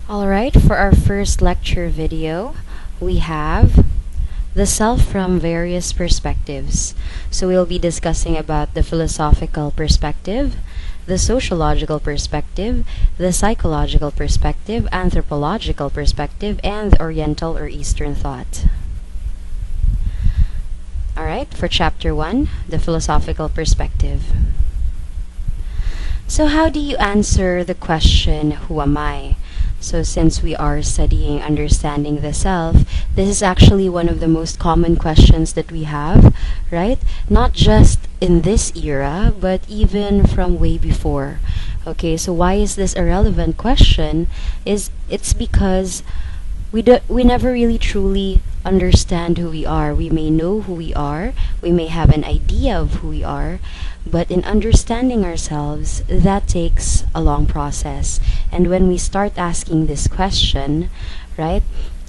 Alright, for our first lecture video, we have the self from various perspectives. So we'll be discussing about the philosophical perspective, the sociological perspective, the psychological perspective, anthropological perspective, and the Oriental or Eastern thought. Alright, for chapter 1, the philosophical perspective. So how do you answer the question, who am I? So since we are studying understanding the self, this is actually one of the most common questions that we have, right? Not just in this era, but even from way before. Okay, so why is this a relevant question? It's because we never really truly understand who we are. We may know who we are, we may have an idea of who we are, but in understanding ourselves, that takes a long process. And when we start asking this question, right,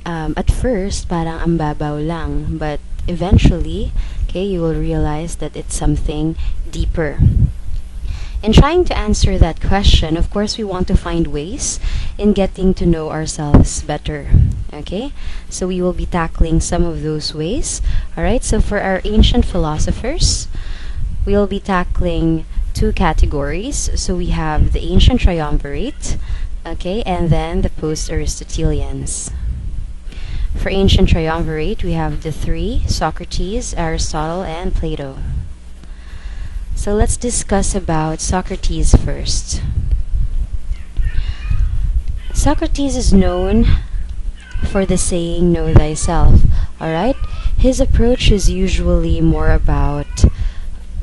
at first, parang ang babaw lang, but eventually, okay, you will realize that it's something deeper. In trying to answer that question, of course, we want to find ways in getting to know ourselves better. Okay, so we will be tackling some of those ways. Alright, so for our ancient philosophers, we'll be tackling two categories. So we have the ancient Triumvirate, okay, and then the Post-Aristotelians. For ancient Triumvirate, we have the three: Socrates, Aristotle, and Plato. So let's discuss about Socrates first. Socrates is known for the saying, know thyself. Alright? His approach is usually more about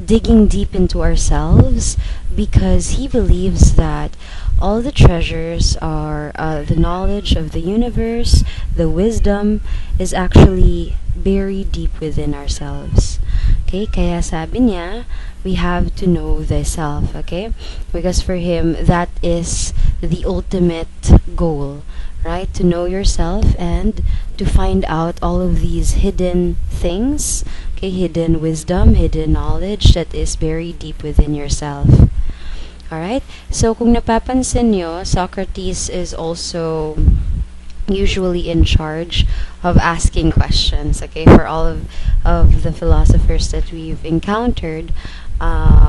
digging deep into ourselves, because he believes that all the treasures are the knowledge of the universe, the wisdom is actually buried deep within ourselves. Okay, kaya sabi niya, we have to know thyself, okay? Because for him, that is the ultimate goal, right? To know yourself and to find out all of these hidden things, okay? Hidden wisdom, hidden knowledge that is buried deep within yourself. Alright? So, kung napapansin nyo, Socrates is also usually in charge of asking questions, okay? For all of the philosophers that we've encountered,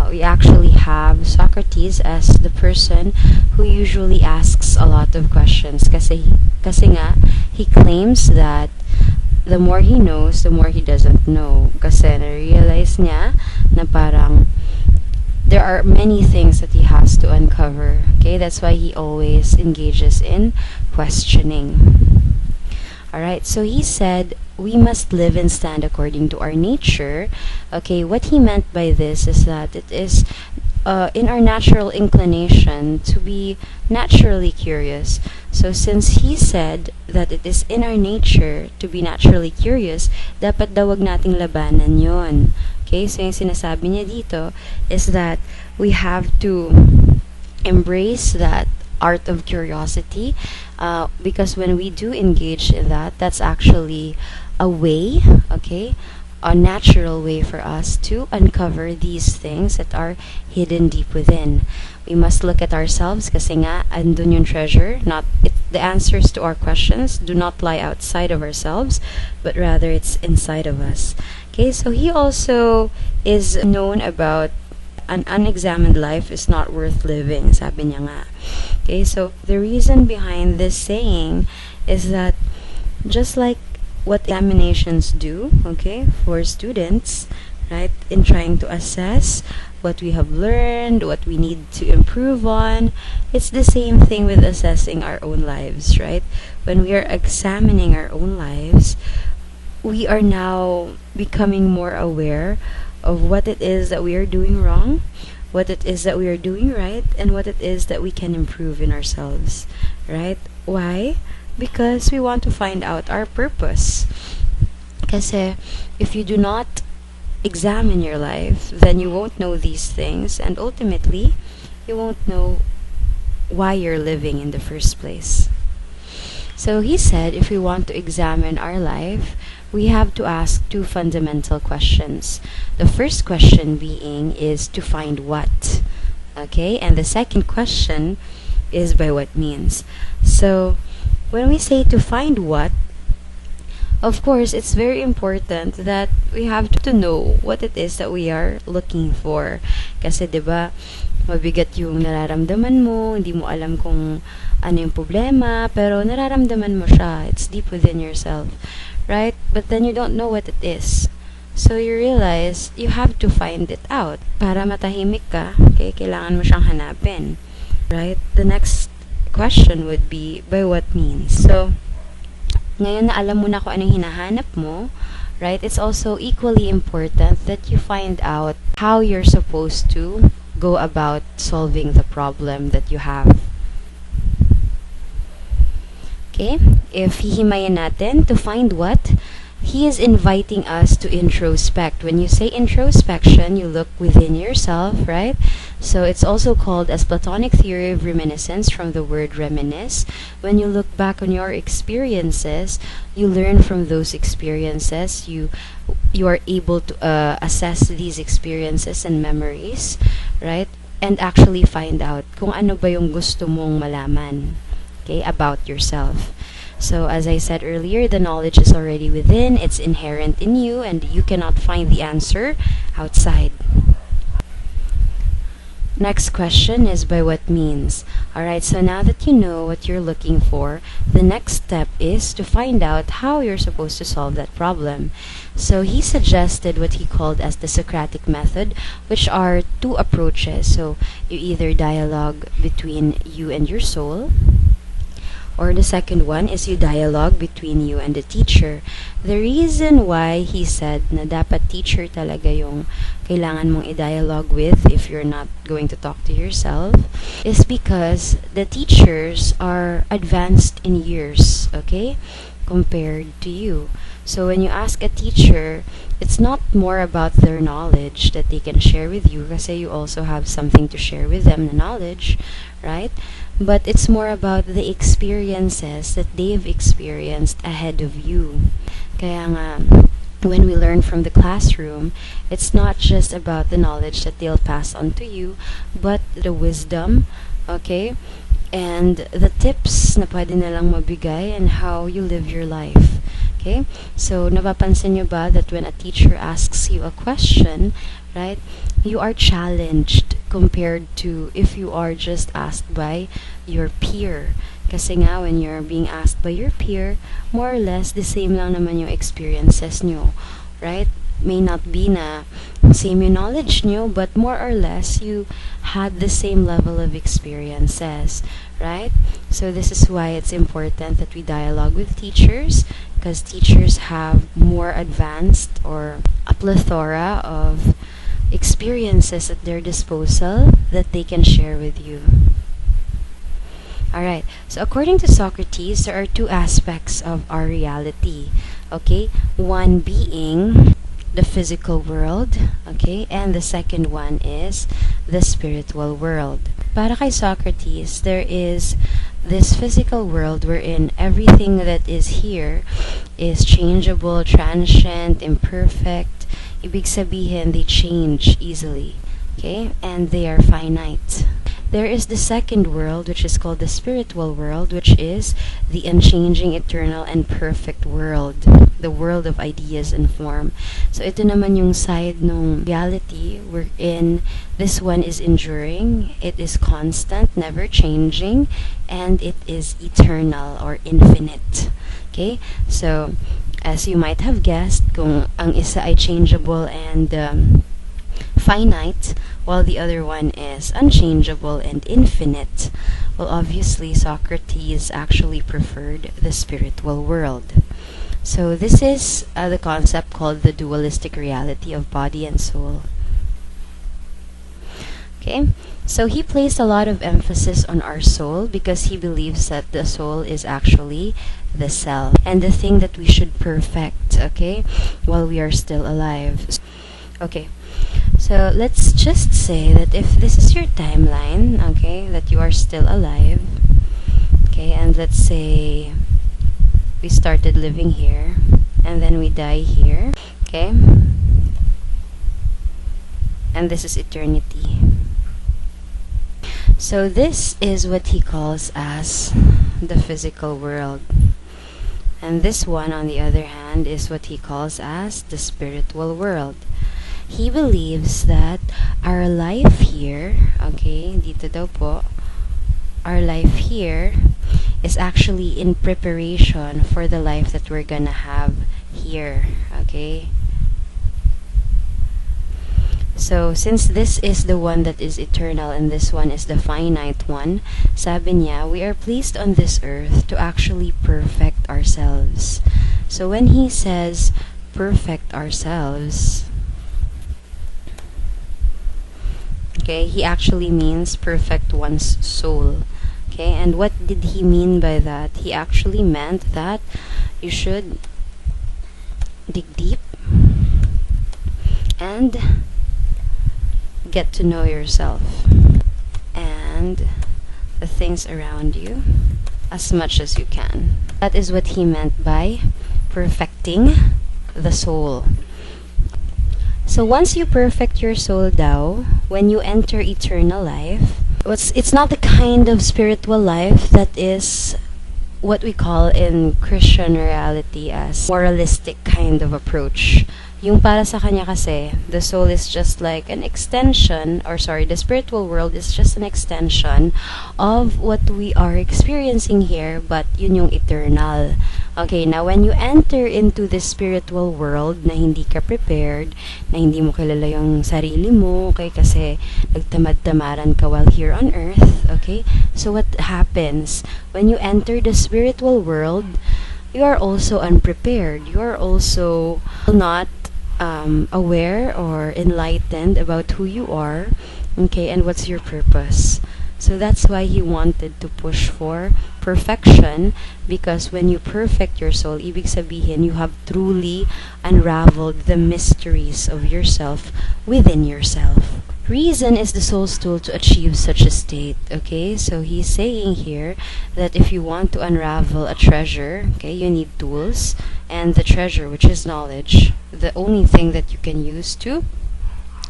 we actually have Socrates as the person who usually asks a lot of questions, kasi nga he claims that the more he knows, the more he doesn't know, kasi na-realize niya na parang there are many things that he has to uncover. Okay, that's why he always engages in questioning. Alright, so he said we must live and stand according to our nature. Okay, what he meant by this is that it is in our natural inclination to be naturally curious. So since he said that it is in our nature to be naturally curious, dapat daw wag nating labanan yon. Okay, so yung sinasabi niya dito is that we have to embrace that art of curiosity, because when we do engage in that, that's actually a way, okay, a natural way for us to uncover these things that are hidden deep within. We must look at ourselves, kasi nga andun yung treasure. The answers to our questions do not lie outside of ourselves, but rather it's inside of us. Okay, so he also is known about an unexamined life is not worth living, sabi niya nga. Okay, so the reason behind this saying is that just like what examinations do, okay, for students, right, in trying to assess what we have learned, what we need to improve on, it's the same thing with assessing our own lives, right? When we are examining our own lives, we are now becoming more aware of what it is that we are doing wrong, what it is that we are doing right, and what it is that we can improve in ourselves, right? Why? Because we want to find out our purpose. Kasi if you do not examine your life, then you won't know these things, and ultimately, you won't know why you're living in the first place. So he said if we want to examine our life, we have to ask two fundamental questions. The first question being is to find what, okay? And the second question is by what means. So when we say to find what, of course, it's very important that we have to know what it is that we are looking for. Kasi 'di ba, mabigat yung nararamdaman mo, hindi mo alam kung ano yung problema, pero nararamdaman mo siya. It's deep within yourself, right? But then you don't know what it is. So you realize you have to find it out. Para matahimik ka, okay, kailangan mo siyang hanapin, right? The next question would be, by what means? So, ngayon na alam mo na kung anong hinahanap mo, right? It's also equally important that you find out how you're supposed to go about solving the problem that you have. Okay? If hihimayin natin to find what, he is inviting us to introspect. When you say introspection, you look within yourself, right? So it's also called as Platonic theory of reminiscence, from the word reminisce. When you look back on your experiences, you learn from those experiences. You are able to assess these experiences and memories, right? And actually find out kung ano ba yung gusto mong malaman, okay, about yourself. So as I said earlier, the knowledge is already within, it's inherent in you, and you cannot find the answer outside. Next question is by what means? Alright, so now that you know what you're looking for, the next step is to find out how you're supposed to solve that problem. So he suggested what he called as the Socratic method, which are two approaches. So you either dialogue between you and your soul, or the second one is you dialogue between you and the teacher. The reason why he said na dapat teacher talaga yung kailangan mong i-dialogue with if you're not going to talk to yourself is because the teachers are advanced in years, okay, compared to you. So when you ask a teacher, it's not more about their knowledge that they can share with you, kasi you also have something to share with them, the knowledge, right? But it's more about the experiences that they've experienced ahead of you. Kaya nga, when we learn from the classroom, it's not just about the knowledge that they'll pass on to you, but the wisdom, okay, and the tips na pwede nilang mabigay and how you live your life. Okay? So, napapansin nyo ba that when a teacher asks you a question, right, you are challenged compared to if you are just asked by your peer. Kasi nga, when you're being asked by your peer, more or less, the same lang naman yung experiences nyo. Right? May not be na same yung knowledge nyo, but more or less, you had the same level of experiences. Right? So this is why it's important that we dialogue with teachers, because teachers have more advanced or a plethora of experiences at their disposal that they can share with you. Alright, so according to Socrates, there are two aspects of our reality. Okay, one being the physical world, okay, and the second one is the spiritual world. Para kay Socrates, there is this physical world wherein everything that is here is changeable, transient, imperfect. Ibig sabihin, they change easily, okay, and they are finite. There is the second world, which is called the spiritual world, which is the unchanging, eternal, and perfect world. The world of ideas and form. So ito naman yung side ng reality wherein this one is enduring, it is constant, never changing, and it is eternal or infinite. Okay? So, as you might have guessed, kung ang isa ay changeable and finite, while the other one is unchangeable and infinite, well, obviously Socrates actually preferred the spiritual world. So this is the concept called the dualistic reality of body and soul. Okay, so he placed a lot of emphasis on our soul because he believes that the soul is actually the self and the thing that we should perfect, okay, while we are still alive. Okay, so let's just say that if this is your timeline, okay, that you are still alive, okay, and let's say we started living here and then we die here, okay, and this is eternity. So this is what he calls as the physical world. And this one, on the other hand, is what he calls as the spiritual world. He believes that our life here, okay, dito daw po, our life here is actually in preparation for the life that we're gonna have here, okay? So, since this is the one that is eternal and this one is the finite one, sabi niya, we are placed on this earth to actually perfect ourselves. So, when he says perfect ourselves, okay, he actually means perfect one's soul. Okay, and what did he mean by that? He actually meant that you should dig deep and get to know yourself and the things around you as much as you can. That is what he meant by perfecting the soul. So once you perfect your soul daw, when you enter eternal life, it's not the kind of spiritual life that is what we call in Christian reality as moralistic kind of approach. Yung para sa kanya kasi, the soul is just like an extension, or sorry, the spiritual world is just an extension of what we are experiencing here, but yun yung eternal. Okay, now when you enter into this spiritual world na hindi ka prepared, na hindi mo kilala yung sarili mo, okay, kasi nagtamad-tamaran ka while here on earth, okay? So what happens? When you enter the spiritual world, you are also unprepared. You are also not aware or enlightened about who you are, okay, and what's your purpose. So that's why he wanted to push for perfection, because when you perfect your soul, ibig sabihin, you have truly unraveled the mysteries of yourself within yourself. Reason is the soul's tool to achieve such a state, okay? So he's saying here that if you want to unravel a treasure, okay, you need tools, and the treasure, which is knowledge, the only thing that you can use to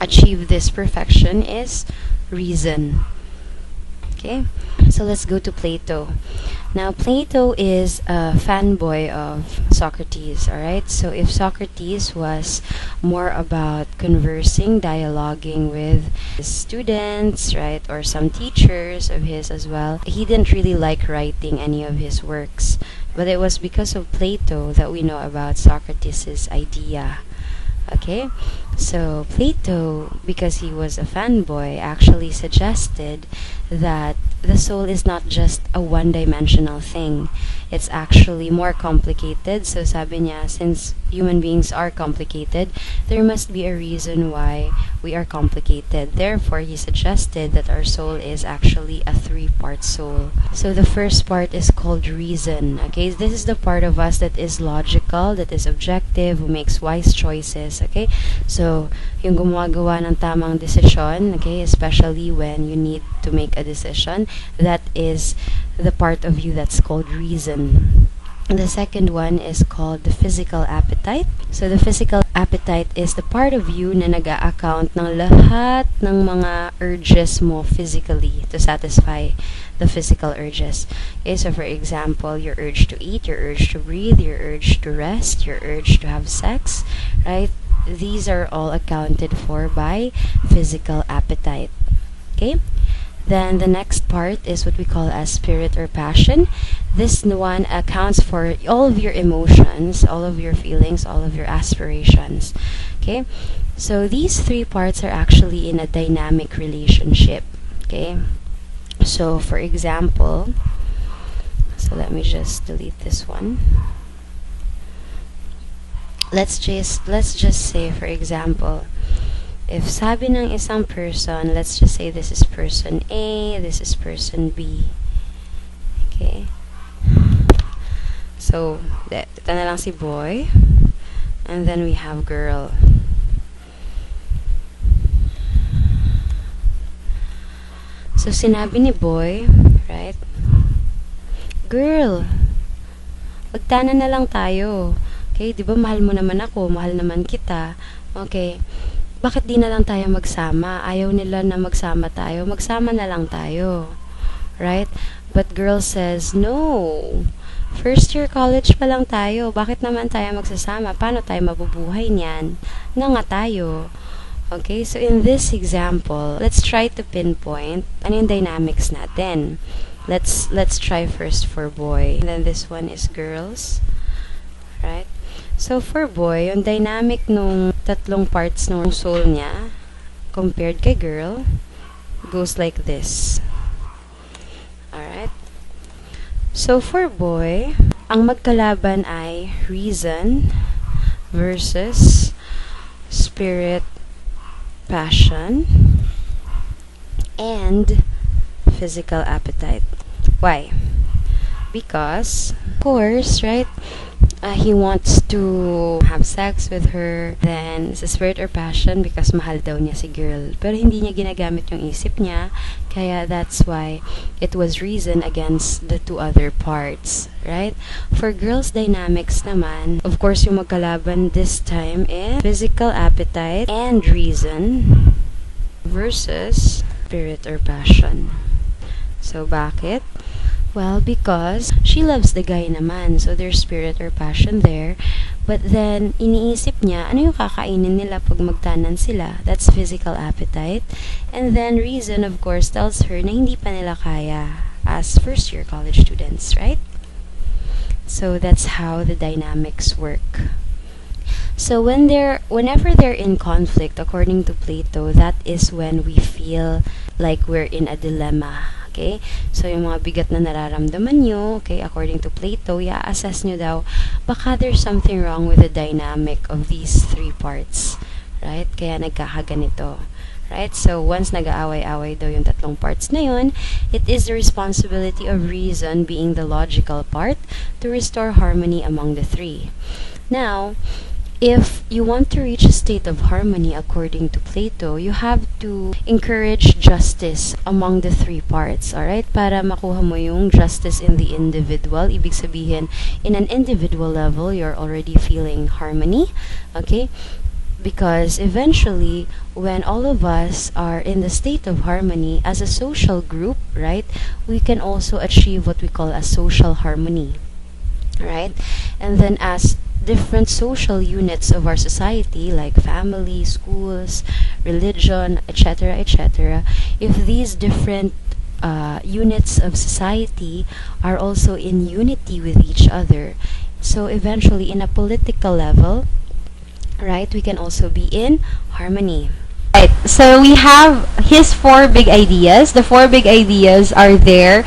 achieve this perfection is reason. Okay, so let's go to Plato. Now, Plato is a fanboy of Socrates, alright? So if Socrates was more about conversing, dialoguing with his students, right, or some teachers of his as well, he didn't really like writing any of his works. But it was because of Plato that we know about Socrates' idea. Okay, so Plato, because he was a fanboy, actually suggested that the soul is not just a one-dimensional thing. It's actually more complicated. So sabi niya, since human beings are complicated, there must be a reason why we are complicated. Therefore, he suggested that our soul is actually a three-part soul. So the first part is called reason. Okay, this is the part of us that is logical, that is objective, who makes wise choices. Okay, so yung gumagawa ng tamang desisyon, okay, especially when you need to make a decision, that is the part of you that's called reason. The second one is called the physical appetite. So the physical appetite is the part of you na nag-a-account ng lahat ng mga urges mo physically to satisfy the physical urges. Okay, so for example, your urge to eat, your urge to breathe, your urge to rest, your urge to have sex, right? These are all accounted for by physical appetite. Okay? Then the next part is what we call as spirit or passion. This one accounts for all of your emotions, all of your feelings, all of your aspirations. Okay? So these three parts are actually in a dynamic relationship. Okay? So for example, so let me just delete this one. Let's just say, for example, if sabi ng isang person, let's just say this is person A, this is person B. Okay? So, ito na lang si boy. And then we have girl. So, sinabi ni boy, right? Girl, magtana na lang tayo. Okay, di ba mahal mo naman ako, mahal naman kita. Okay, bakit di na lang tayo magsama? Ayaw nila na magsama tayo, magsama na lang tayo. Right? But girl says, no. First year college pa lang tayo. Bakit naman tayo magsasama? Paano tayo mabubuhay niyan? Na nga tayo. Okay, so in this example, let's try to pinpoint ano yung dynamics natin. Let's try first for boy. And then this one is girls. Right? So for boy, yung dynamic nung tatlong parts ng soul niya compared kay girl goes like this. Alright? So for boy, ang magkalaban ay reason versus spirit, passion, and physical appetite. Why? Because, of course, right? He wants to have sex with her, then sa spirit or passion because mahal daw niya si girl. Pero hindi niya ginagamit yung isip niya, kaya that's why it was reason against the two other parts, right? For girls' dynamics naman, of course, yung magkalaban this time is physical appetite and reason versus spirit or passion. So, bakit? Well, because she loves the guy naman, so there's spirit or passion there. But then, iniisip niya, ano yung kakainin nila pag magtanan sila? That's physical appetite. And then, reason, of course, tells her na hindi pa nila kaya as first-year college students, right? So, that's how the dynamics work. So, whenever they're in conflict, according to Plato, that is when we feel like we're in a dilemma. Okay? So, yung mga bigat na nararamdaman nyo, okay, according to Plato, i-assess nyo daw, baka there's something wrong with the dynamic of these three parts. Right? Kaya nagkakaganito. Right? So, once nag-aaway-away daw yung tatlong parts na yun, it is the responsibility of reason, being the logical part, to restore harmony among the three. Now, if you want to reach a state of harmony according to Plato, you have to encourage justice among the three parts, alright? Para makuha mo yung justice in the individual. Ibig sabihin, in an individual level, you're already feeling harmony, okay? Because eventually, when all of us are in the state of harmony as a social group, right, we can also achieve what we call a social harmony, right? And then as different social units of our society, like family, schools, religion, etc., etc., if these different units of society are also in unity with each other, so eventually in a political level, right, we can also be in harmony. Right. So we have his four big ideas. The four big ideas are there.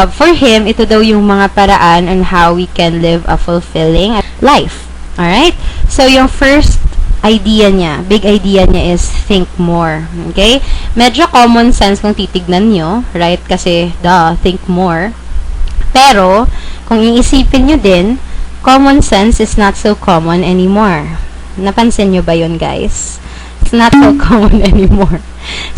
For him, ito daw yung mga paraan on how we can live a fulfilling life. Alright? So yung first idea niya, big idea niya is think more. Okay? Medyo common sense kung titignan nyo, right? Kasi, think more. Pero, kung iisipin nyo din, common sense is not so common anymore. Napansin nyo ba yun, guys? It's not so common anymore.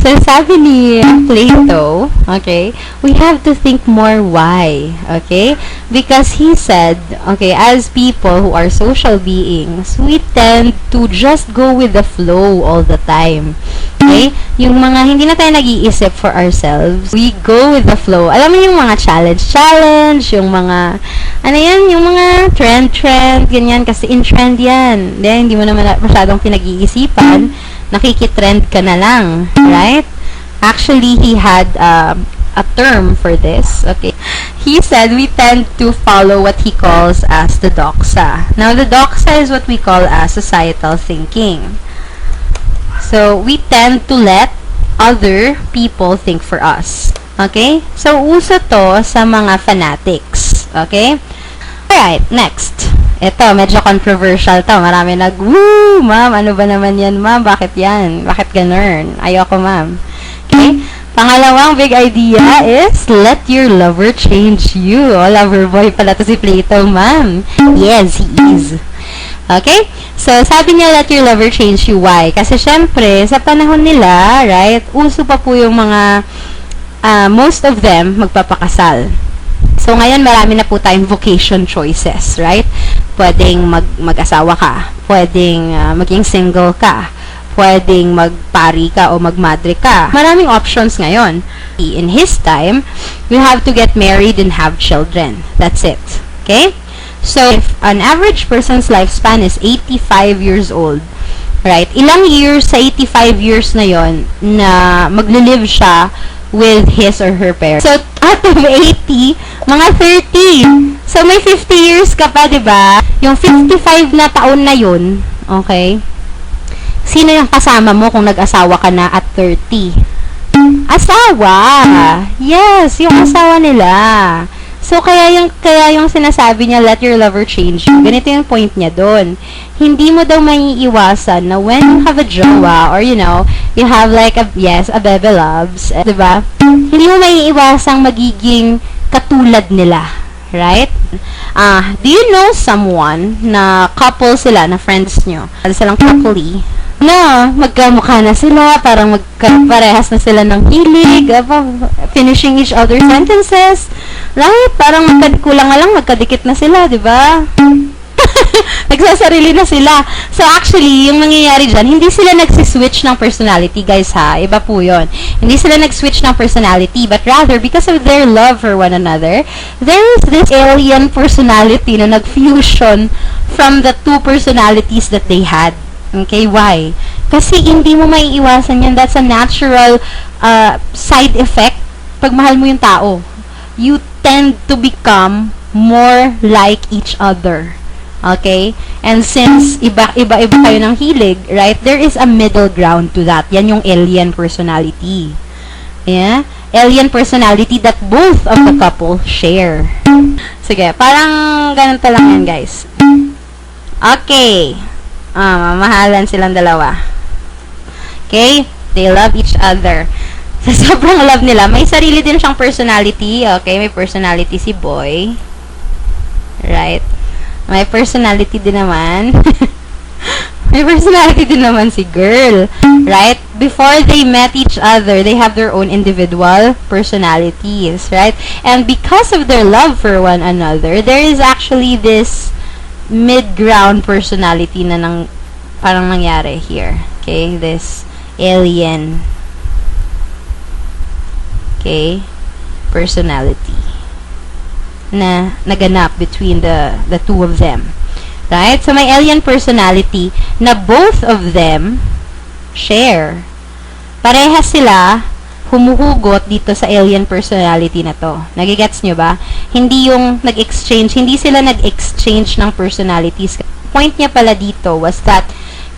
So, sabi ni Plato, okay, we have to think more why, okay? Because he said, okay, as people who are social beings, we tend to just go with the flow all the time. Okay? Yung mga, hindi na tayo nag-iisip for ourselves. We go with the flow. Alam mo yung mga challenge, yung mga, ano yan, yung mga trend, ganyan, kasi in trend yan. Then, hindi mo naman masyadong pinag-iisipan, nakikitrend ka na lang, right? Actually, he had a term for this, okay? He said we tend to follow what he calls as the doxa. Now, the doxa is what we call as societal thinking. So, we tend to let other people think for us, okay? So, uso to sa mga fanatics, okay? Alright, next. Ito, medyo controversial to. Marami woo, ma'am, ano ba naman yan, ma'am? Bakit yan? Bakit ganun? Ayoko, ma'am. Okay? Pangalawang big idea is, let your lover change you. Oh, lover boy pala to si Plato, ma'am. Yes, he is. Okay? So, sabi niya, let your lover change you. Why? Kasi, syempre, sa panahon nila, right, uso pa po yung mga, most of them, magpapakasal. So, ngayon, marami na po tayong vocation choices, right? Pwedeng mag-asawa ka. Pwedeng maging single ka. pwedeng magpari ka o magmadre ka. Maraming options ngayon. In his time, you have to get married and have children. That's it. Okay? So, if an average person's lifespan is 85 years old, right, ilang years sa 85 years na yon na magle-live siya with his or her parents? So, out of 80, mga 30. So, may 50 years ka pa, diba? Yung 55 na taon na yun, okay, sino yung kasama mo kung nag-asawa ka na at 30? Asawa! Yes, yung asawa nila. So, kaya yung sinasabi niya, let your lover change you. Ganito yung point niya doon. Hindi mo daw maiiwasan na when you have a jowa or, you know, you have like a bebe loves, diba? Hindi mo maiiwasang magiging katulad nila. Right? Do you know someone na couple sila, na friends nyo? Silang couple na magkamukha na sila, parang magkaparehas na sila ng hilig, finishing each other's sentences. Right? Parang kulang lang, magkadikit na sila, di ba? Nagsasarili na sila. So, actually, yung nangyayari dyan, hindi sila nagsiswitch ng personality, guys, ha? Iba po yun. Hindi sila nag-switch ng personality, but rather, because of their love for one another, there is this alien personality na nag-fusion from the two personalities that they had. Okay, why? Kasi hindi mo maiiwasan yan. That's a natural side effect pag mahal mo yung tao. You tend to become more like each other. Okay? And since iba-iba kayo ng hilig, right? There is a middle ground to that. Yan yung alien personality. Yeah? Alien personality that both of the couple share. Sige, parang ganito lang yan, guys. Okay. Mamahalan silang dalawa. Okay? They love each other. Sa sobrang love nila, may sarili din siyang personality. Okay? May personality si boy. Right? May personality din naman. May personality din naman si girl. Right? Before they met each other, they have their own individual personalities. Right? And because of their love for one another, there is actually this mid-ground personality na parang nangyari here. Okay? This alien. Okay? Personality na naganap between the two of them. Right? So, may alien personality na both of them share. Parehas sila humuhugot dito sa alien personality na to. Nagigets nyo ba? Hindi yung hindi sila nag-exchange ng personalities. Point niya pala dito was that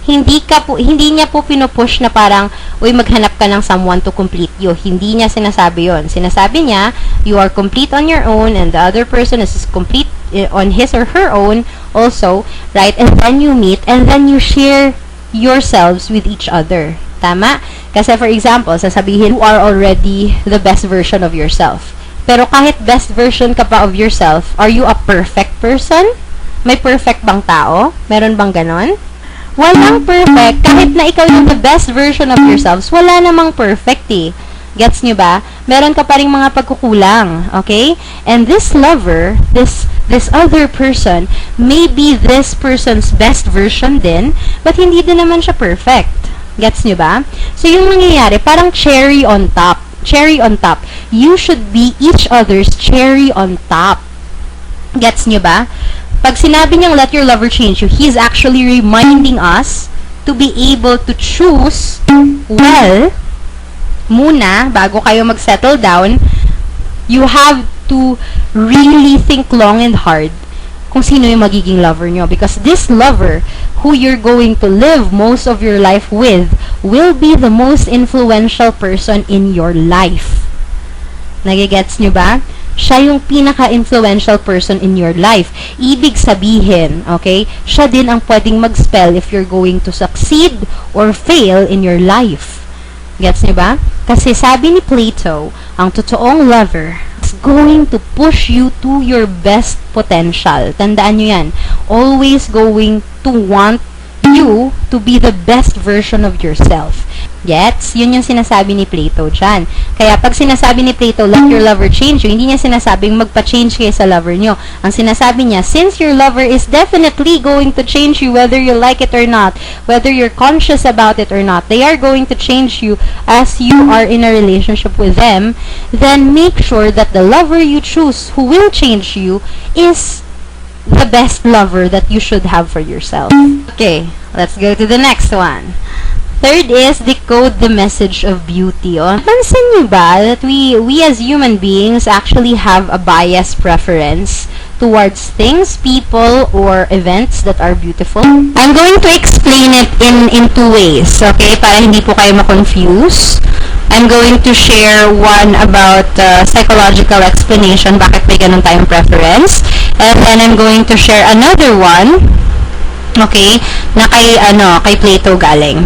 hindi niya po pinupush na parang, uy, maghanap ka ng someone to complete you. Hindi niya sinasabi yon. Sinasabi niya, you are complete on your own and the other person is complete on his or her own also, right? And then you meet and then you share yourselves with each other. Tama? Kasi for example, sasabihin, you are already the best version of yourself. Pero kahit best version ka pa of yourself, are you a perfect person? May perfect bang tao? Meron bang ganon? Walang perfect. Kahit na ikaw yung the best version of yourselves, wala namang perfect eh. Gets nyo ba? Meron ka pa rin mga pagkukulang. Okay? And this lover, this other person, may be this person's best version din, but hindi din naman siya perfect. Gets nyo ba? So, yung nangyayari, parang cherry on top. Cherry on top. You should be each other's cherry on top. Gets nyo ba? Pag sinabi niyang let your lover change you, he's actually reminding us to be able to choose well muna, bago kayo mag-settle down. You have to really think long and hard kung sino yung magiging lover nyo. Because this lover who you're going to live most of your life with will be the most influential person in your life. Nagigets nyo ba? Siya yung pinaka-influential person in your life. Ibig sabihin, okay, siya din ang pwedeng mag-spell if you're going to succeed or fail in your life. Gets niyo ba? Kasi sabi ni Plato, ang totoong lover is going to push you to your best potential. Tandaan nyo yan. Always going to want you to be the best version of yourself. Gets? Yun yung sinasabi ni Plato dyan. Kaya pag sinasabi ni Plato, let your lover change you, hindi niya sinasabing magpa-change kayo sa lover nyo. Ang sinasabi niya, since your lover is definitely going to change you whether you like it or not, whether you're conscious about it or not, they are going to change you as you are in a relationship with them, then make sure that the lover you choose who will change you is the best lover that you should have for yourself. Okay, let's go to the next one. Third is decode the message of beauty. Pansin niyo ba that we as human beings actually have a biased preference towards things, people, or events that are beautiful? I'm going to explain it in two ways, okay? Para hindi po kayo ma-confuse. I'm going to share one about psychological explanation, bakit may ganun tayong preference. And then I'm going to share another one, okay, na kay Plato galing.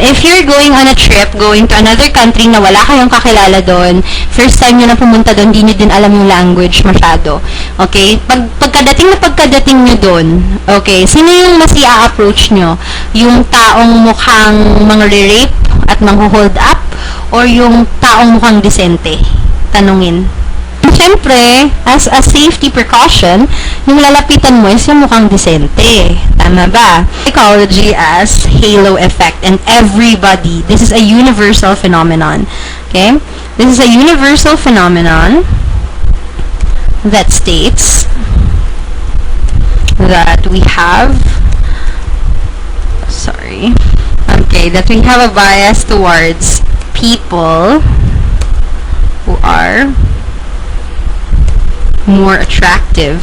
If you're going on a trip, going to another country na wala kayong kakilala doon, first time nyo na pumunta doon, di nyo din alam yung language masyado. Okay? Pagkadating nyo doon, okay, sino yung mas i-approach nyo? Yung taong mukhang mga-rape at mang-hold up? Or yung taong mukhang disente? Tanungin. Siyempre, as a safety precaution, yung lalapitan mo is yung mukhang disente. Tama ba? Psychology as halo effect, and everybody, this is a universal phenomenon. Okay? This is a universal phenomenon that states that we have that we have a bias towards people who are more attractive.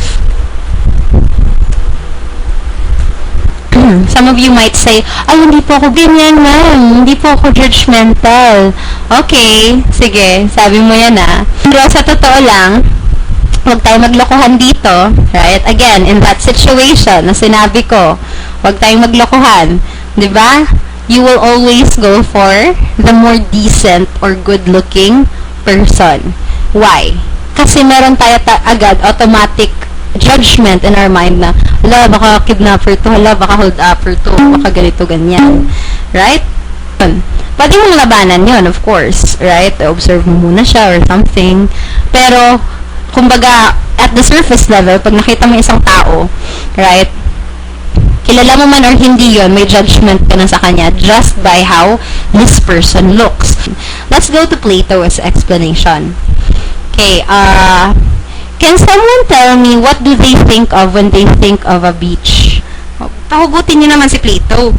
Some of you might say, ay, hindi po ako ganyan, ma'am. Hindi po ako judgmental. Okay, sige, sabi mo yan Pero sa totoo lang, huwag tayo maglokohan dito, right? Again, in that situation na sinabi ko, huwag tayong maglokohan. Diba? You will always go for the more decent or good-looking person. Why? Kasi meron tayo agad automatic judgment in our mind na, hala, baka kidnapper to, hala, baka hold upper to, baka ganito, ganyan. Right? Pwede mong labanan yon, of course. Right? Observe mo muna siya or something. Pero, kumbaga, at the surface level, pag nakita mo isang tao, right, kilala mo man or hindi yon, may judgment ka na sa kanya just by how this person looks. Let's go to Plato's explanation. Okay, can someone tell me what do they think of when they think of a beach? Pahugutin niyo naman si Plato.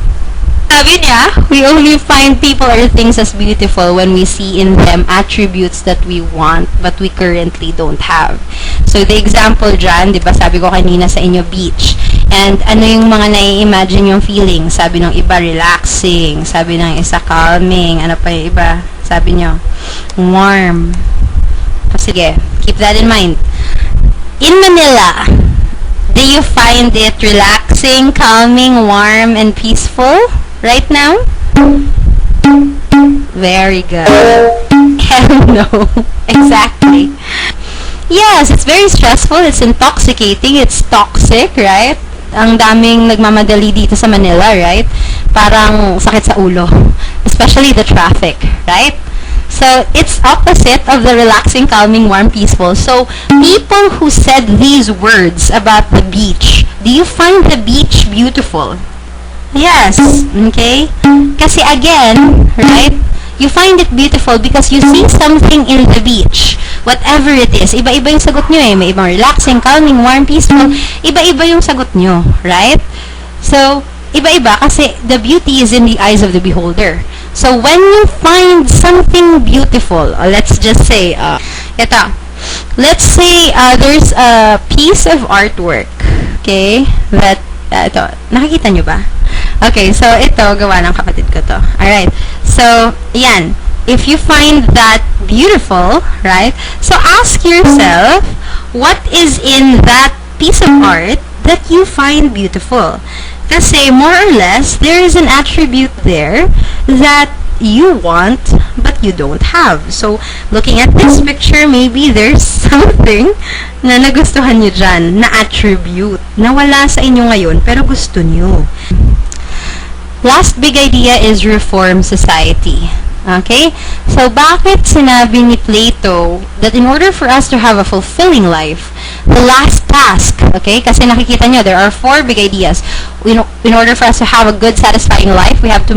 Sabi niya, we only find people or things as beautiful when we see in them attributes that we want but we currently don't have. So, the example dyan, di ba, sabi ko kanina sa inyo, beach. And ano yung mga nai-imagine yung feeling? Sabi ng iba, relaxing. Sabi ng isa, calming. Ano pa yung iba? Sabi nyo, warm. Sige, keep that in mind. In Manila, do you find it relaxing, calming, warm, and peaceful right now? Very good. Hell no. Exactly. Yes, it's very stressful, it's intoxicating, it's toxic, right? Ang daming nagmamadali dito sa Manila, right? Parang sakit sa ulo. Especially the traffic, right? So, it's opposite of the relaxing, calming, warm, peaceful. So, people who said these words about the beach, do you find the beach beautiful? Yes. Okay? Kasi again, right? You find it beautiful because you see something in the beach. Whatever it is. Iba-iba yung sagot nyo May ibang relaxing, calming, warm, peaceful. Iba-iba yung sagot nyo. Right? So, iba-iba kasi the beauty is in the eyes of the beholder. So, when you find something beautiful, let's just say, let's say there's a piece of artwork, okay, that, ito, nakikita nyo ba? Okay, so ito, gawa ng kapatid ko to. Alright, so, yan. If you find that beautiful, right, so ask yourself, what is in that piece of art that you find beautiful? Kasi, more or less, there is an attribute there that you want, but you don't have. So, looking at this picture, maybe there's something na nagustuhan nyo dyan, na attribute, na wala sa inyo ngayon, pero gusto nyo. Last big idea is reform society. Okay? So, bakit sinabi ni Plato that in order for us to have a fulfilling life, the last task, okay? Kasi nakikita nyo, there are 4 big ideas. In order for us to have a good, satisfying life, we have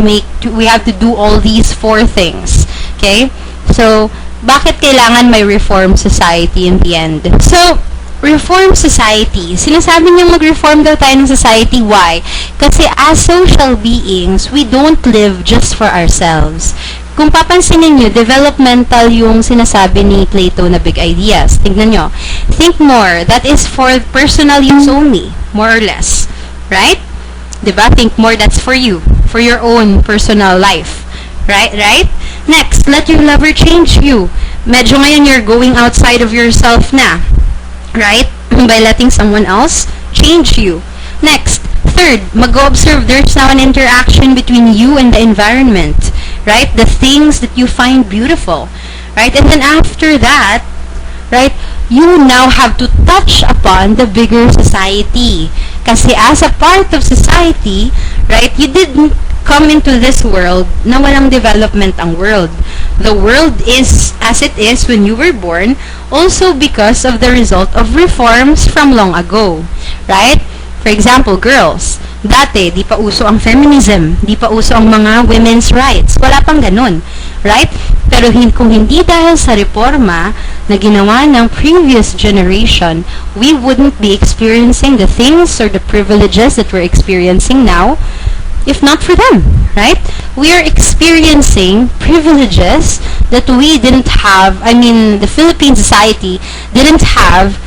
to do all these 4 things. Okay? So, bakit kailangan may reform society in the end? So, reform society. Sinasabi niyang mag-reform daw tayo ng society. Why? Kasi as social beings, we don't live just for ourselves. Kung papansinin niyo, developmental yung sinasabi ni Plato na big ideas. Tingnan nyo. Think more. That is for personal use only. More or less. Right? Diba? Think more. That's for you. For your own personal life. Right? Right? Next, let your lover change you. Medyo ngayon you're going outside of yourself na. Right? By letting someone else change you. Next, third, mag-observe. There's now an interaction between you and the environment. Right? The things that you find beautiful. Right? And then after that, right, you now have to touch upon the bigger society. Kasi as a part of society, right, you didn't come into this world na walang development ang world. The world is as it is when you were born, also because of the result of reforms from long ago. Right? For example, girls. Dati, di pa uso ang feminism. Di pa uso ang mga women's rights. Wala pang ganun. Right? Pero kung hindi dahil sa reforma na ginawa ng previous generation, we wouldn't be experiencing the things or the privileges that we're experiencing now if not for them, right? We are experiencing privileges that we didn't have, the Philippine society didn't have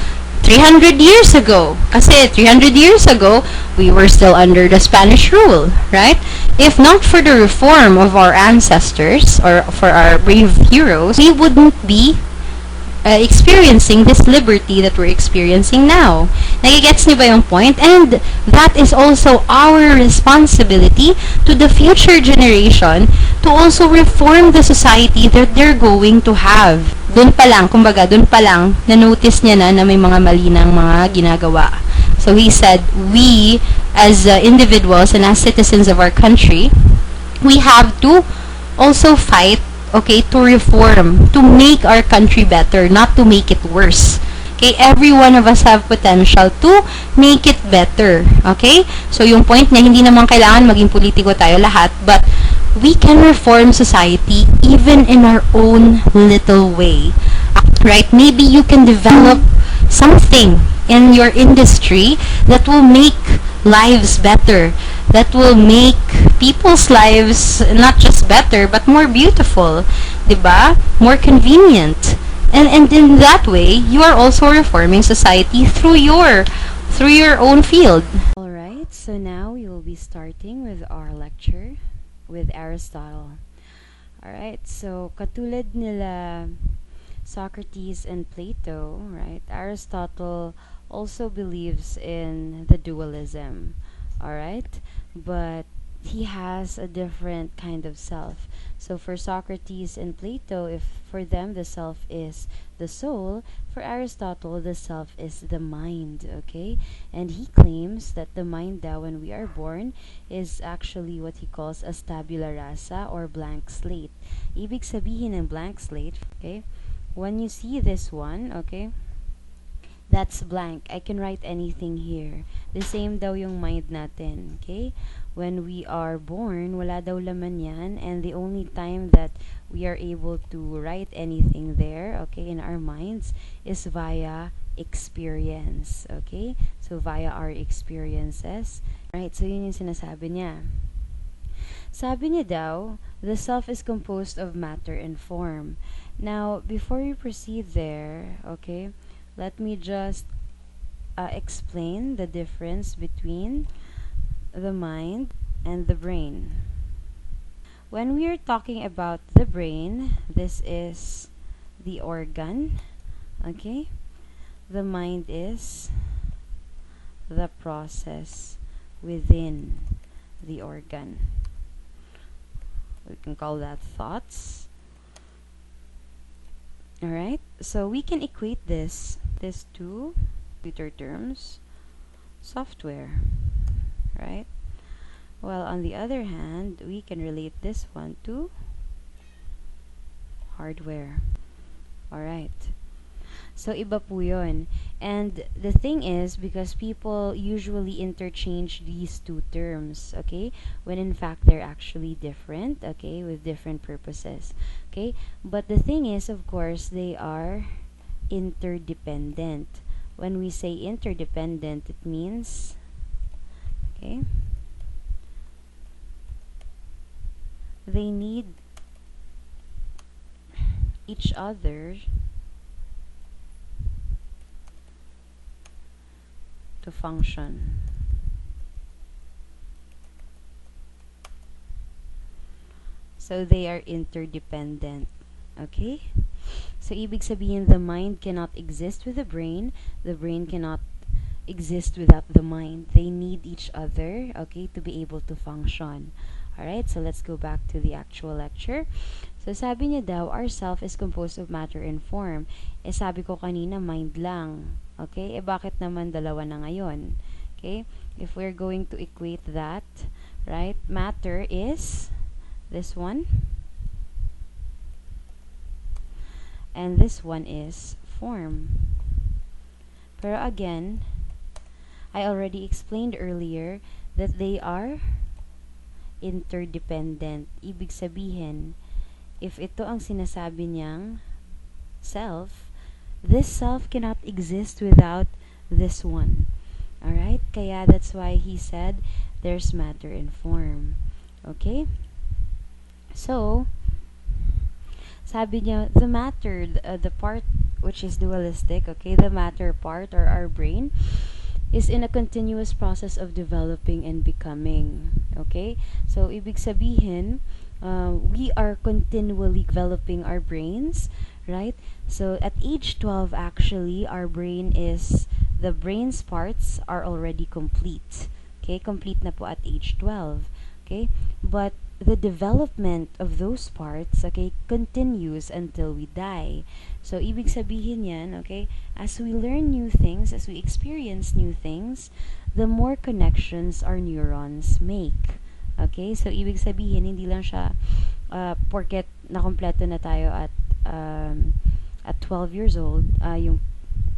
300 years ago. Kasi 300 years ago, we were still under the Spanish rule, right? If not for the reform of our ancestors or for our brave heroes, we wouldn't be experiencing this liberty that we're experiencing now. Nagigets niyo ba yung point? And that is also our responsibility to the future generation to also reform the society that they're going to have. Doon pa lang, na-notice niya na may mga mali ng mga ginagawa. So he said, we as individuals and as citizens of our country, we have to also fight, okay, to reform, to make our country better, not to make it worse. Okay, every one of us have potential to make it better. Okay? So yung point niya, hindi naman kailangan maging politiko tayo lahat, but we can reform society even in our own little way. Right? Maybe you can develop something in your industry that will make lives better, that will make people's lives not just better but more beautiful, diba? More convenient. And in that way, you are also reforming society through your own field. Alright, so now we will be starting with our lecture with Aristotle. Alright, so katulad nila Socrates and Plato, right? Aristotle also believes in the dualism, alright? But he has a different kind of self. So for Socrates and Plato, if for them the self is the soul, for Aristotle the self is the mind, okay? And he claims that the mind daw when we are born is actually what he calls a tabula rasa or blank slate. Ibig sabihin ng blank slate, okay? When you see this one, okay? That's blank. I can write anything here. The same daw yung mind natin, okay? When we are born, wala daw laman yan, and the only time that we are able to write anything there, okay, in our minds is via experience, okay? So via our experiences. Right, so yun yung sinasabi niya. Sabi niya daw, the self is composed of matter and form. Now, before we proceed there, okay, let me just explain the difference between the mind and the brain. When we are talking about the brain, this is the organ, okay? The mind is the process within the organ. We can call that thoughts. Alright, so we can equate this to computer terms, software, right? While on the other hand, we can relate this one to hardware. Alright. So, iba po yun. And the thing is, because people usually interchange these two terms, okay, when in fact they're actually different, okay, with different purposes, okay. But the thing is, of course, they are interdependent. When we say interdependent, it means, okay, they need each other to function. So they are interdependent. Okay? So ibig sabihin, the mind cannot exist with the brain cannot exist without the mind. They need each other, okay, to be able to function. Alright, so let's go back to the actual lecture. So sabi niya daw, our self is composed of matter and form. Sabi ko kanina, mind lang. Okay, bakit naman dalawa na ngayon? Okay, if we're going to equate that, right, matter is this one, and this one is form. Pero again, I already explained earlier that they are interdependent. Ibig sabihin, if ito ang sinasabi niyang self, this self cannot exist without this one. Alright? Kaya that's why he said there's matter and form. Okay? So, sabi niya, the matter, the part which is dualistic, okay, the matter part or our brain is in a continuous process of developing and becoming. Okay? So, ibig sabihin, we are continually developing our brains, right? So, at age 12, actually, our brain is, the brain's parts are already complete. Okay? Complete na po at age 12. Okay? But, the development of those parts, okay, continues until we die. So, ibig sabihin yan, okay, as we learn new things, as we experience new things, the more connections our neurons make. Okay, so ibig sabihin, hindi lang siya porket nakompleto na tayo at 12 years old, yung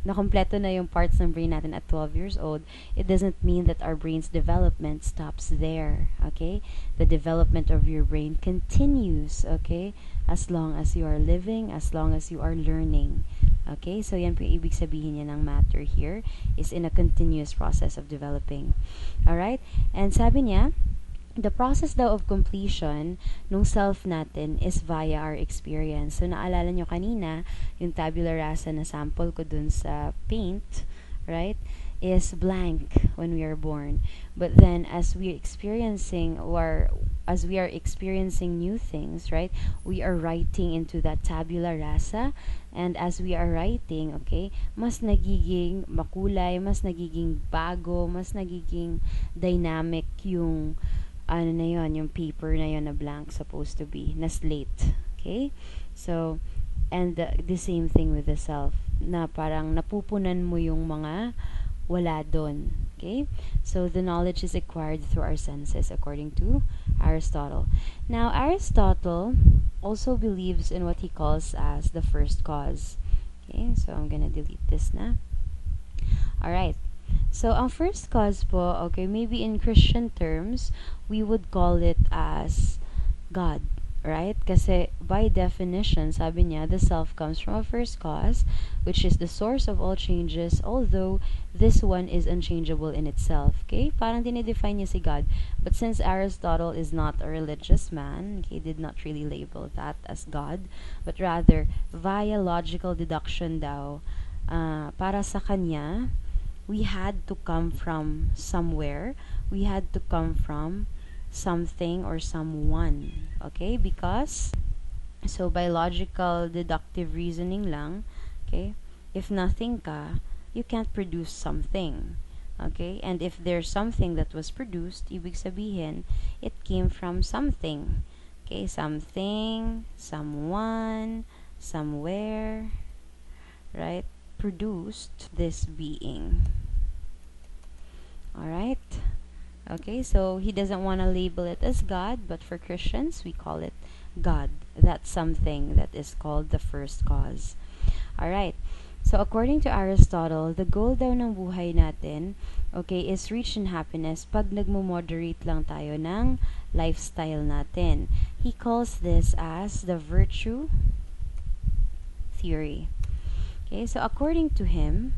nakompleto na yung parts ng brain natin at 12 years old, it doesn't mean that our brain's development stops there, okay? The development of your brain continues, okay? As long as you are living, as long as you are learning. Okay? So, yan po yung ibig sabihin niya ng matter here, is in a continuous process of developing. Alright? And sabi niya, the process daw of completion nung self natin is via our experience. So, naalala nyo kanina, yung tabula rasa na sample ko dun sa paint, right, is blank when we are born. But then, as we are experiencing new things, right, we are writing into that tabula rasa, and as we are writing, okay, mas nagiging makulay, mas nagiging bago, mas nagiging dynamic yung ano na yon, yung paper na yon na blank supposed to be, na slate. Okay? So, and the same thing with the self, na parang napupunan mo yung mga wala doon. Okay? So, the knowledge is acquired through our senses, according to Aristotle. Now, Aristotle also believes in what he calls as the first cause. Okay? So, I'm gonna delete this na. Alright. So, ang first cause po, okay, maybe in Christian terms, we would call it as God, right? Kasi by definition, sabi niya, the self comes from a first cause, which is the source of all changes, although this one is unchangeable in itself. Okay? Parang dinidefine niya si God. But since Aristotle is not a religious man, he did not really label that as God, but rather, via logical deduction daw, para sa kanya, we had to come from somewhere. We had to come from something or someone. Okay? Because, so by logical deductive reasoning lang, okay, if nothing ka, you can't produce something. Okay? And if there's something that was produced, ibig sabihin, it came from something. Okay? Something, someone, somewhere, right? Produced this being. Alright? Okay, so he doesn't want to label it as God, but for Christians, we call it God. That's something that is called the first cause. Alright, so according to Aristotle, the goal daw ng buhay natin, okay, is reach in happiness pag nagmo-moderate lang tayo ng lifestyle natin. He calls this as the virtue theory. Okay, so according to him,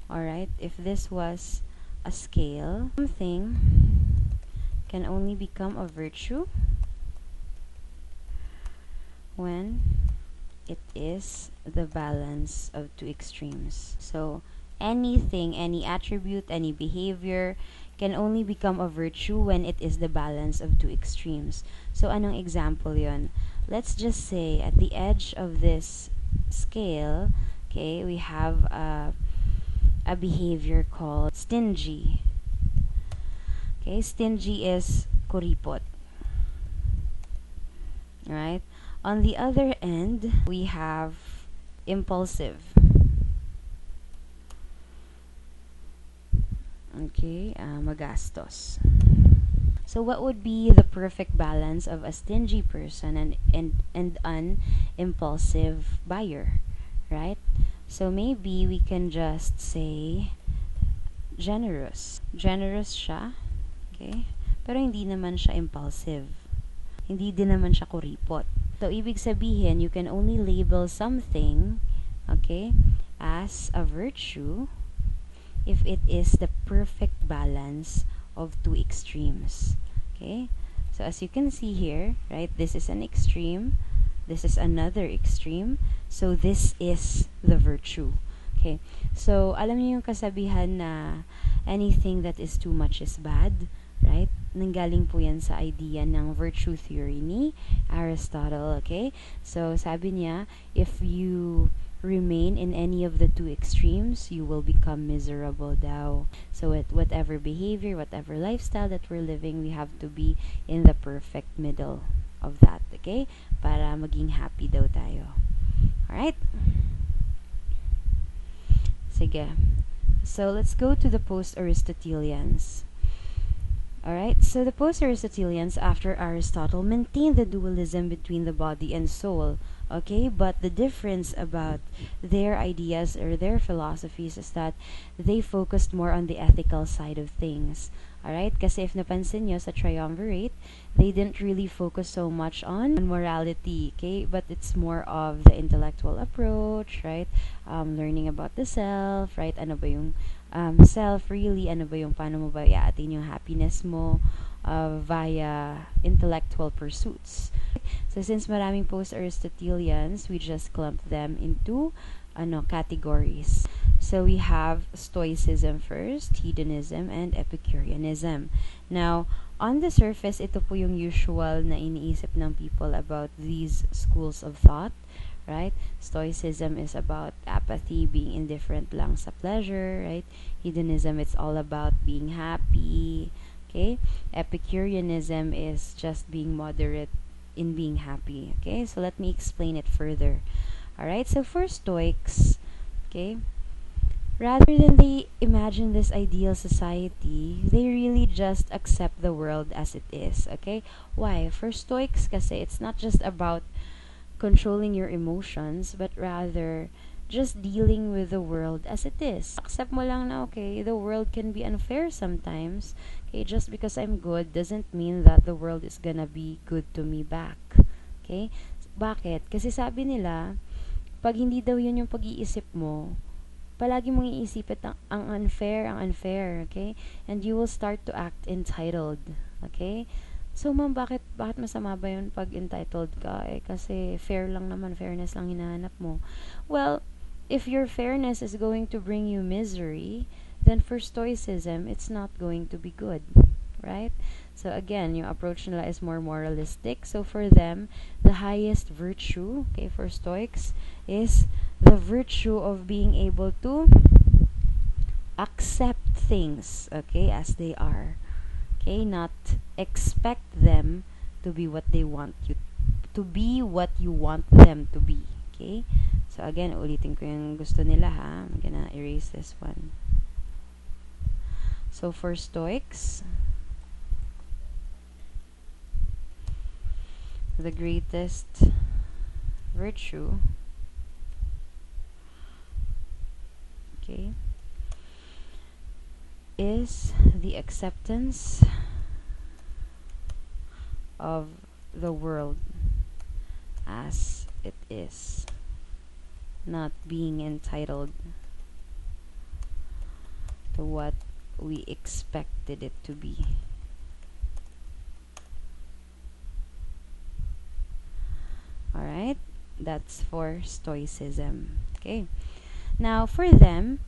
alright, if this was a scale, something can only become a virtue when it is the balance of two extremes. So anything, any attribute, any behavior can only become a virtue when it is the balance of two extremes. So anong example yon? Let's just say at the edge of this scale, okay, we have a behavior called stingy. Okay, stingy is kuripot. Right? On the other end, we have impulsive. Okay, magastos. So what would be the perfect balance of a stingy person and an impulsive buyer, right? So maybe we can just say generous. Generous siya, okay? Pero hindi naman siya impulsive. Hindi din naman siya kuripot. So ibig sabihin, you can only label something, okay, as a virtue if it is the perfect balance of two extremes. Okay? So as you can see here, right, this is an extreme, this is another extreme, so this is the virtue. Okay? So alam niyo yung kasabihan na anything that is too much is bad, right? Nanggaling po yan sa idea ng virtue theory ni Aristotle, okay? So sabi niya, if you remain in any of the two extremes, you will become miserable daw. So at whatever behavior, whatever lifestyle that we're living, we have to be in the perfect middle of that, okay? Para maging happy daw tayo. Alright? Sige. So let's go to the Post-Aristotelians. Alright, so the Post-Aristotelians, after Aristotle, maintained the dualism between the body and soul. Okay, but the difference about their ideas or their philosophies is that they focused more on the ethical side of things. Alright, kasi if napansin nyo sa Triumvirate, they didn't really focus so much on morality, okay? But it's more of the intellectual approach, right? Learning about the self, right? Ano ba yung self really? Ano ba yung paano mo ba i-attain yung happiness mo via intellectual pursuits? So since maraming post-Aristotelians, we just clumped them into categories. So we have Stoicism first, hedonism, and Epicureanism. Now, on the surface, ito po yung usual na iniisip ng people about these schools of thought, right? Stoicism is about apathy, being indifferent lang sa pleasure, right? Hedonism, it's all about being happy, okay? Epicureanism is just being moderate in being happy, okay? So let me explain it further. Alright, so for Stoics, okay, rather than they imagine this ideal society, they really just accept the world as it is, okay? Why? For Stoics kasi it's not just about controlling your emotions, but rather just dealing with the world as it is. Accept mo lang na, okay, the world can be unfair sometimes. Okay, just because I'm good doesn't mean that the world is gonna be good to me back. Okay? Bakit? Kasi sabi nila, pag hindi daw yun yung pag-iisip mo, palagi mong iisipin ang unfair, okay? And you will start to act entitled, okay? So, ma'am, bakit masama ba yun pag entitled ka? Kasi fair lang naman, fairness lang hinahanap mo. Well, if your fairness is going to bring you misery, then for Stoicism, it's not going to be good, right? So again, yung approach nila is more moralistic. So for them, the highest virtue, okay, for Stoics, is the virtue of being able to accept things, okay, as they are. Okay, not expect them to be what they want you to be, what you want them to be. Okay? So again, ulitin ko yung gusto nila ha. I'm gonna erase this one. So for Stoics, the greatest virtue, okay, is the acceptance of the world as it is, not being entitled to what we expected it to be. Alright, that's for Stoicism. Okay, now for them,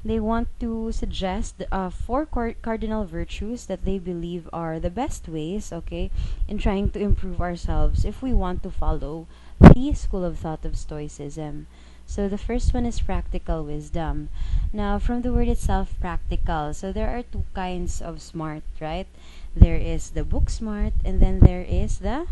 they want to suggest four cardinal virtues that they believe are the best ways, okay, in trying to improve ourselves if we want to follow the school of thought of Stoicism. So the first one is practical wisdom. Now, from the word itself, practical, so there are two kinds of smart, right? There is the book smart, and then there is the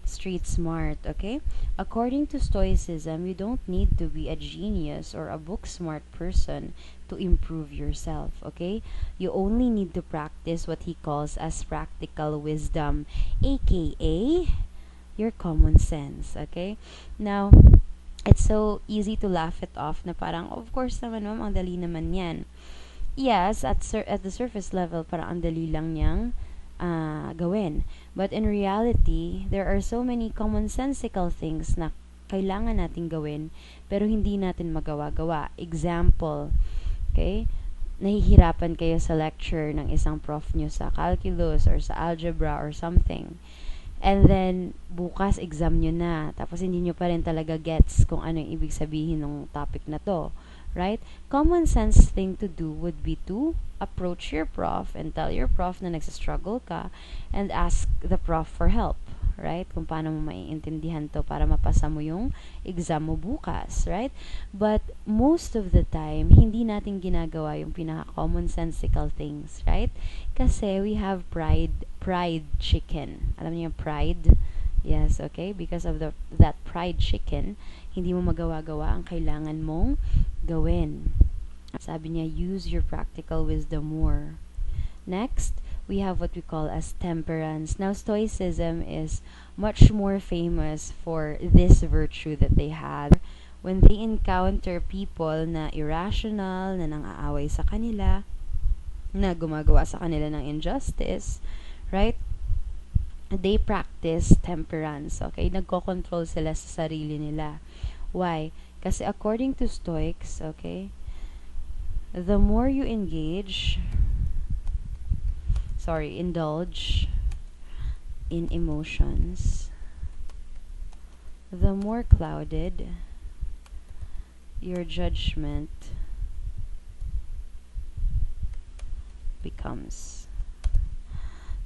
street smart, okay? According to Stoicism, you don't need to be a genius or a book smart person to improve yourself, okay? You only need to practice what he calls as practical wisdom, aka your common sense, okay? Now, it's so easy to laugh it off na parang, of course naman ma'am, ang dali naman yan. Yes, at the surface level, parang ang dali lang niyang gawin. But in reality, there are so many commonsensical things na kailangan natin gawin pero hindi natin magawa-gawa. Example, okay? Nahihirapan kayo sa lecture ng isang prof nyo sa calculus or sa algebra or something. And then, bukas exam nyo na. Tapos hindi nyo pa rin talaga gets kung ano yung ibig sabihin ng topic na to. Right? Common sense thing to do would be to approach your prof and tell your prof na nagsastruggle ka and ask the prof for help. Right? Kung paano mo maiintindihan to para mapasa mo yung exam mo bukas. Right? But most of the time, hindi natin ginagawa yung pinaka-commonsensical things. Right? Kasi we have pride chicken. Alam niyo yung pride? Yes, okay? Because of that pride chicken, hindi mo magawa-gawa ang kailangan mong gawin. Sabi niya, use your practical wisdom more. Next, we have what we call as temperance. Now, Stoicism is much more famous for this virtue that they had. When they encounter people na irrational, na nang-aaway sa kanila, na gumagawa sa kanila ng injustice, right? They practice temperance, okay? Nagko-control sila sa sarili nila. Why? Kasi according to Stoics, okay, the more you indulge in emotions, the more clouded your judgment becomes.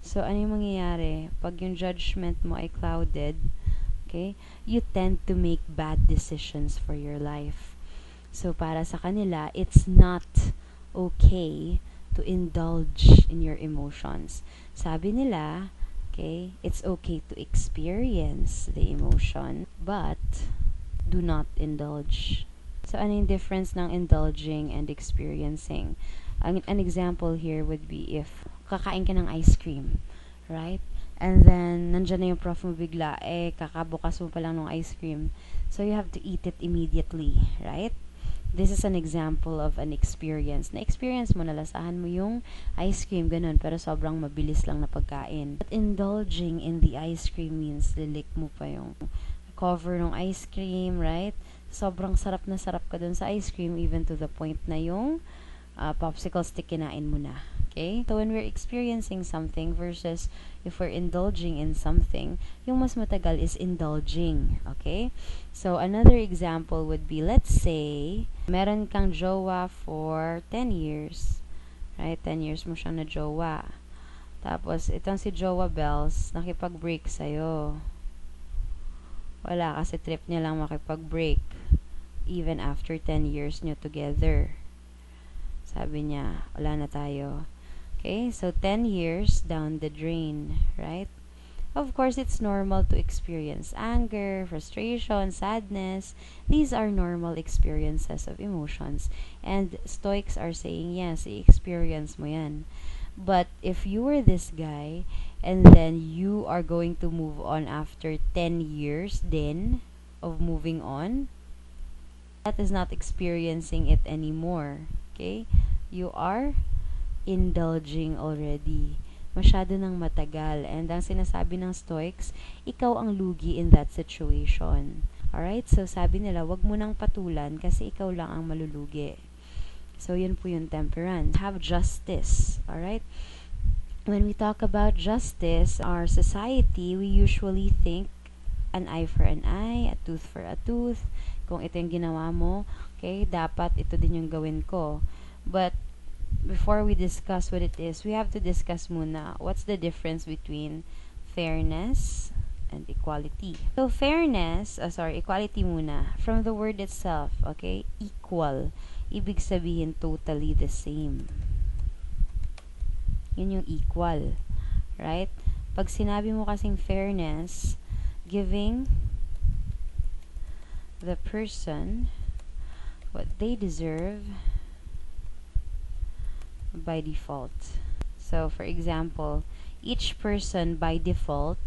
So, ano yung mangyayari? Pag yung judgment mo ay clouded, okay, you tend to make bad decisions for your life. So, para sa kanila, it's not okay to indulge in your emotions. Sabi nila, okay, it's okay to experience the emotion, but do not indulge. So, ano yung difference ng indulging and experiencing? An example here would be if kakain ka ng ice cream, right? And then, nandyan na yung prof mo bigla, kakabukas mo pa lang ng ice cream. So, you have to eat it immediately, right? This is an example of an experience. Na-experience mo, nalasahan mo yung ice cream, ganun, pero sobrang mabilis lang na pagkain. But indulging in the ice cream means lilik mo pa yung cover ng ice cream, right? Sobrang sarap na sarap ka dun sa ice cream, even to the point na yung popsicle stick kinain mo na. Okay? So, when we're experiencing something versus if we're indulging in something, yung mas matagal is indulging. Okay? So, another example would be, let's say, meron kang jowa for 10 years. Right? 10 years mo siyang na jowa. Tapos, itong si Jowa Bells, nakipag-break sa'yo. Wala, kasi trip niya lang makipag-break. Even after 10 years nyo together. Sabi niya, wala na tayo. Okay, so 10 years down the drain, right? Of course, it's normal to experience anger, frustration, sadness. These are normal experiences of emotions. And Stoics are saying, yes, i-experience mo yan. But if you were this guy, and then you are going to move on after 10 years then of moving on, that is not experiencing it anymore. Okay? You are indulging already. Masyado nang matagal. And ang sinasabi ng Stoics, ikaw ang lugi in that situation. Alright? So, sabi nila, wag mo nang patulan kasi ikaw lang ang malulugi. So, yun po yung temperance. Have justice. Alright? When we talk about justice, our society, we usually think an eye for an eye, a tooth for a tooth. Kung ito yung ginawa mo, okay, dapat ito din yung gawin ko. But, before we discuss what it is, we have to discuss muna what's the difference between fairness and equality. So, equality muna. From the word itself, okay, equal. Ibig sabihin totally the same. Yun yung equal. Right? Pag sinabi mo kasing fairness, giving the person what they deserve by default. So, for example, each person by default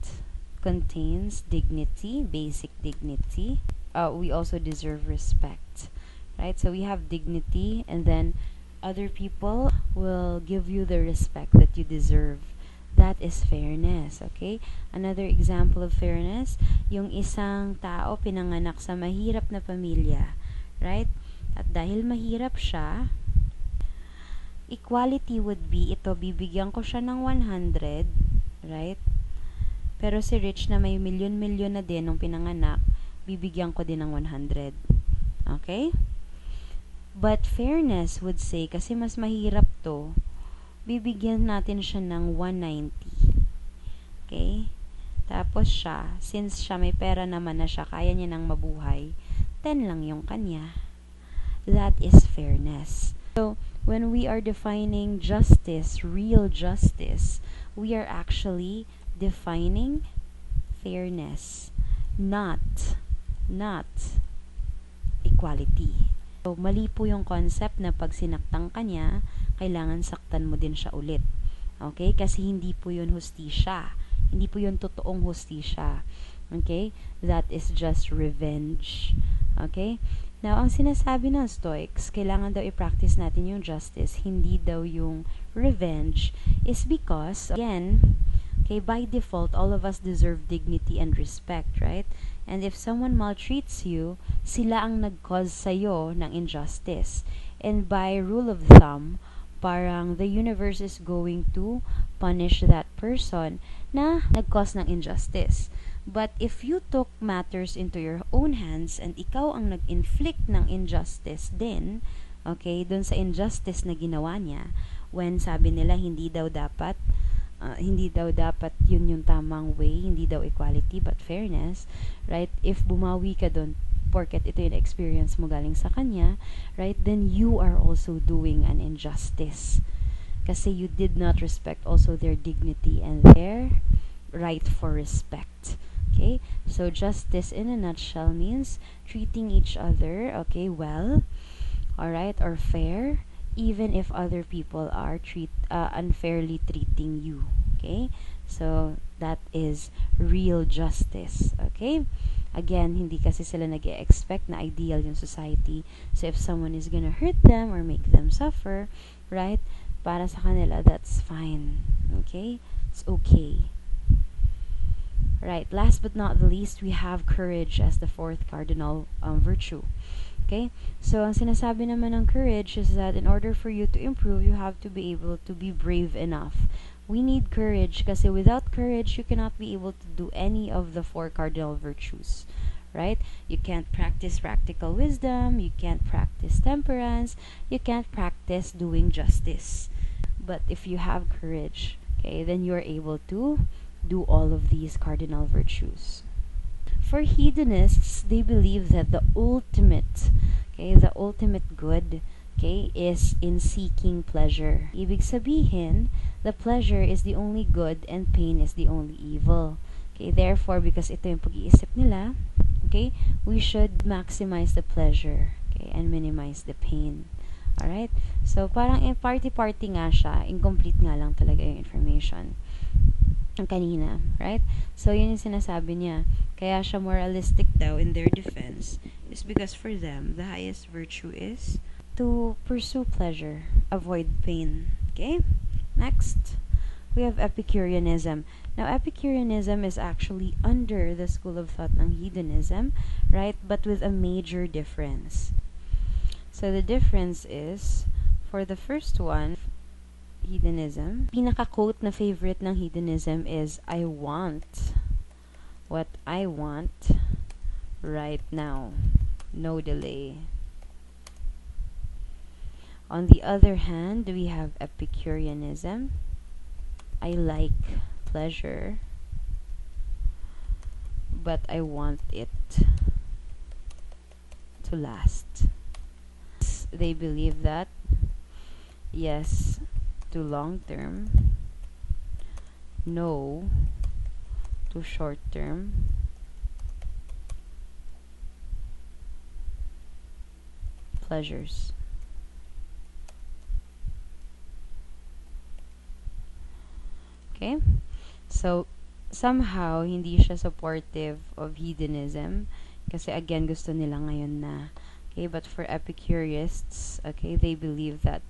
contains dignity, basic dignity. We also deserve respect. Right? So, we have dignity, and then other people will give you the respect that you deserve. That is fairness, okay? Another example of fairness, yung isang tao pinanganak sa mahirap na pamilya, right? At dahil mahirap siya, equality would be, ito, bibigyan ko siya ng 100, right? Pero si Rich na may milyon-milyon na din nung pinanganak, bibigyan ko din ng 100. Okay? But fairness would say, kasi mas mahirap to, bibigyan natin siya ng 190. Okay? Tapos siya, since siya may pera naman na siya, kaya niya nang mabuhay, 10 lang yung kanya. That is fairness. So, when we are defining justice, real justice, we are actually defining fairness, not equality. So, mali po yung concept na pag sinaktan ka niya, kailangan saktan mo din siya ulit. Okay? Kasi hindi po yun hustisya. Hindi po yun totoong hustisya. Okay? That is just revenge. Okay? Now, ang sinasabi ng Stoics, kailangan daw i-practice natin yung justice, hindi daw yung revenge, is because, again, okay, by default, all of us deserve dignity and respect, right? And if someone maltreats you, sila ang nag-cause sa'yo ng injustice. And by rule of thumb, parang the universe is going to punish that person na nag-cause ng injustice. But if you took matters into your own hands and ikaw ang nag-inflict ng injustice din, okay, dun sa injustice na ginawa niya, when sabi nila hindi daw dapat yun yung tamang way, hindi daw equality but fairness, right? If bumawi ka dun porket ito yung experience mo galing sa kanya, right, then you are also doing an injustice. Kasi you did not respect also their dignity and their right for respect. Okay? So, justice in a nutshell means treating each other, okay, well, alright, or fair, even if other people are unfairly treating you. Okay? So, that is real justice. Okay? Again, hindi kasi sila nag-expect na ideal yung society. So, if someone is gonna hurt them or make them suffer, right, para sa kanila, that's fine. Okay? It's okay. Right, last but not the least, we have courage as the fourth cardinal virtue. Okay? So, ang sinasabi naman ng courage is that in order for you to improve, you have to be able to be brave enough. We need courage kasi without courage, you cannot be able to do any of the four cardinal virtues. Right? You can't practice practical wisdom, you can't practice temperance, you can't practice doing justice. But if you have courage, okay, then you're able to do all of these cardinal virtues. For hedonists, they believe that the ultimate good, okay, is in seeking pleasure. Ibig sabihin, the pleasure is the only good and pain is the only evil. Okay, therefore, because ito yung pag-iisip nila, okay, we should maximize the pleasure, okay, and minimize the pain. Alright? So, parang party-party nga siya. Incomplete nga lang talaga yung information. Ang kanina, right? So, yun yung sinasabi niya. Kaya siya moralistic daw in their defense is because for them, the highest virtue is to pursue pleasure, avoid pain. Okay? Next, we have Epicureanism. Now, Epicureanism is actually under the school of thought ng hedonism, right? But with a major difference. So, the difference is, for the first one, hedonism, pinaka-quote na favorite ng hedonism is, I want what I want right now. No delay. On the other hand, we have Epicureanism. I like pleasure, but I want it to last. They believe that yes to long term, no to short term, pleasures. Okay? So, somehow, hindi siya supportive of hedonism. Kasi again, gusto nila ngayon na. Okay? But for Epicurists, okay, they believe that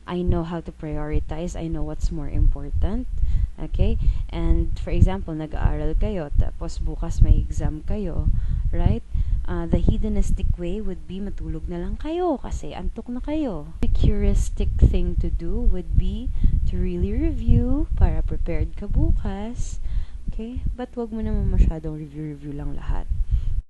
I know how to prioritize. I know what's more important. Okay? And, for example, nag-aaral kayo, tapos bukas may exam kayo. Right? The hedonistic way would be matulog na lang kayo kasi antok na kayo. The epicuristic thing to do would be to really review para prepared ka bukas. Okay? But wag mo naman masyadong review lang lahat.